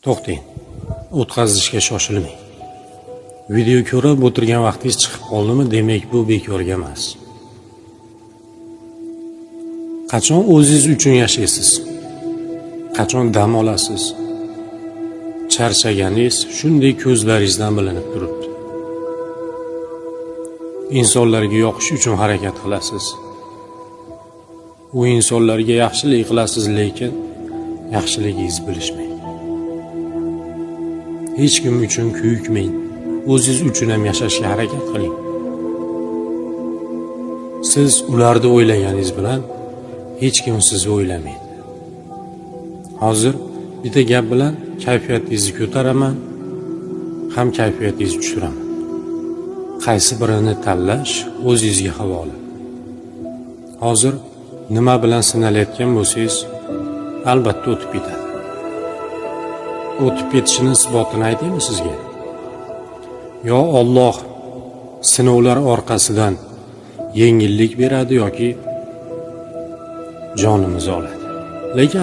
To'xtang. O'tkazishga shoshilmang. Video ko'rib o'tirgan vaqtingiz chiqib qoldimi, demak bu bekorga emas. Qachon o'zingiz uchun yashaysiz? Qachon dam olasiz? Charchaganingiz shunday ko'zlaringizdan bilinib turibdi. Insonlarga yoqish uchun harakat qilasiz. U insonlarga yaxshilik qilasiz, lekin yaxshiligingiz bilishmaydi. Hech kim uchun kuyikmang. O'zingiz uchun ham yashashga harakat qiling. Siz ularni o'ylaganingiz bilan hech kim sizni o'ylamaydi. Hozir bitta gap bilan kayfiyatingizni ko'taraman, ham kayfiyatingizni tushiraman. Qaysi birini tanlash o'zingizga havola. Hozir nima bilan sinalayotgan bo'lsangiz, albatta o'tib ketadi. O'tib ketishini isbotini aytaymi sizga? Yo Alloh sinovlar orqasidan yengillik beradi yoki jonimizni oladi. Lekin